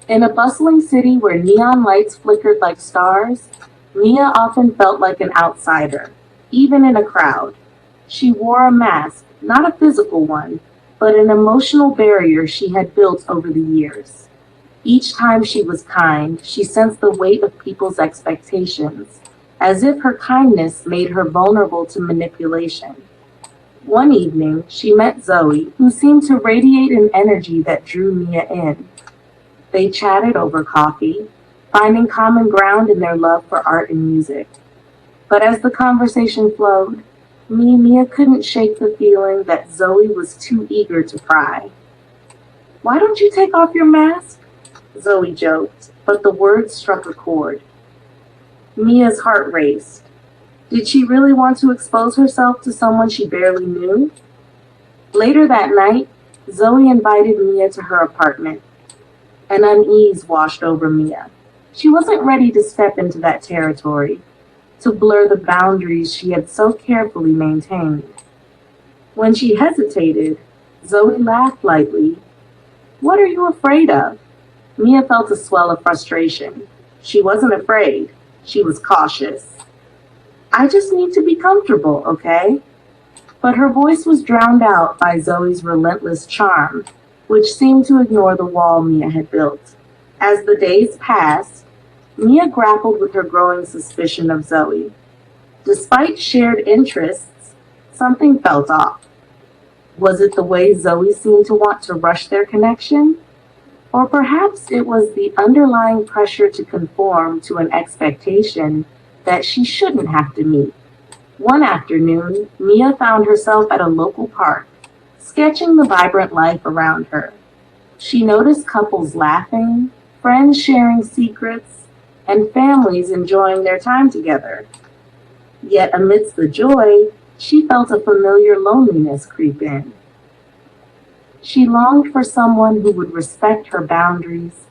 In a bustling city where neon lights flickered like stars, Mia often felt like an outsider, even in a crowd. She wore a mask, not a physical one, but an emotional barrier she had built over the years. Each time she was kind, she sensed the weight of people's expectations, as if her kindness made her vulnerable to manipulation. One evening, she met Zoe, who seemed to radiate an energy that drew Mia in. They chatted over coffee, finding common ground in their love for art and music. But as the conversation flowed, Mia couldn't shake the feeling that Zoe was too eager to pry. "Why don't you take off your mask?" Zoe joked, but the words struck a chord. Mia's heart raced. Did she really want to expose herself to someone she barely knew? Later that night, Zoe invited Mia to her apartment. An unease washed over Mia. She wasn't ready to step into that territory, to blur the boundaries she had so carefully maintained. When she hesitated, Zoe laughed lightly. "What are you afraid of?" Mia felt a swell of frustration. She wasn't afraid. She was cautious. "I just need to be comfortable, okay?" But her voice was drowned out by Zoe's relentless charm, which seemed to ignore the wall Mia had built. As the days passed, Mia grappled with her growing suspicion of Zoe. Despite shared interests, something felt off. Was it the way Zoe seemed to want to rush their connection? Or perhaps it was the underlying pressure to conform to an expectation that she shouldn't have to meet. One afternoon, Mia found herself at a local park, sketching the vibrant life around her. She noticed couples laughing, friends sharing secrets, and families enjoying their time together. Yet amidst the joy, she felt a familiar loneliness creep in. She longed for someone who would respect her boundaries,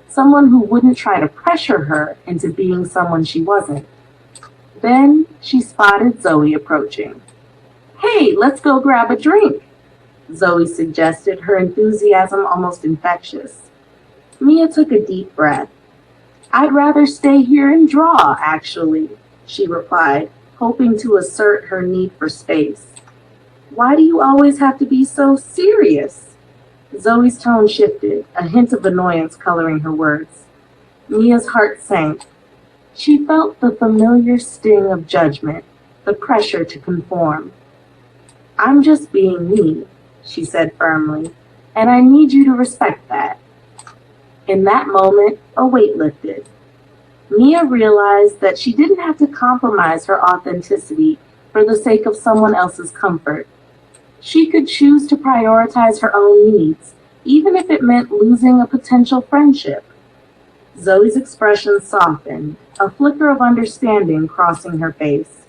someone who wouldn't try to pressure her into being someone she wasn't. Then she spotted Zoe approaching. "Hey, let's go grab a drink," Zoe suggested, her enthusiasm almost infectious. Mia took a deep breath. "I'd rather stay here and draw, actually," she replied, hoping to assert her need for space. "Why do you always have to be so serious?" Zoe's tone shifted, a hint of annoyance coloring her words. Mia's heart sank. She felt the familiar sting of judgment, the pressure to conform. "I'm just being me," she said firmly, "and I need you to respect that." In that moment, a weight lifted. Mia realized that she didn't have to compromise her authenticity for the sake of someone else's comfort. She could choose to prioritize her own needs, even if it meant losing a potential friendship. Zoe's expression softened, a flicker of understanding crossing her face.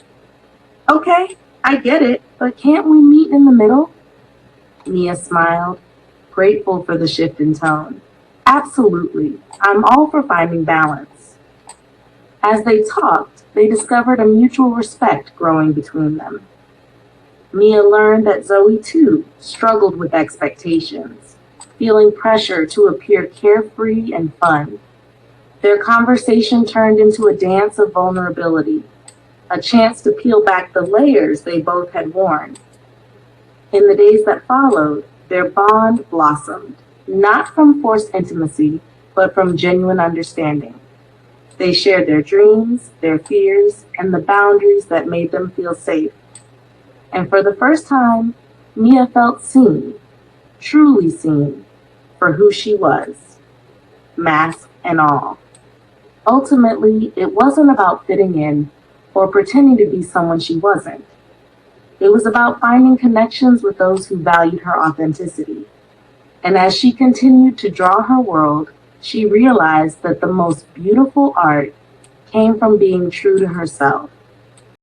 "Okay, I get it, but can't we meet in the middle?" Mia smiled, grateful for the shift in tone. "Absolutely, I'm all for finding balance." As they talked, they discovered a mutual respect growing between them. Mia learned that Zoe, too, struggled with expectations, feeling pressure to appear carefree and fun. Their conversation turned into a dance of vulnerability, a chance to peel back the layers they both had worn. In the days that followed, their bond blossomed, not from forced intimacy, but from genuine understanding. They shared their dreams, their fears, and the boundaries that made them feel safe. And for the first time, Mia felt seen, truly seen, for who she was, mask and all. Ultimately, it wasn't about fitting in or pretending to be someone she wasn't. It was about finding connections with those who valued her authenticity. And as she continued to draw her world, she realized that the most beautiful art came from being true to herself.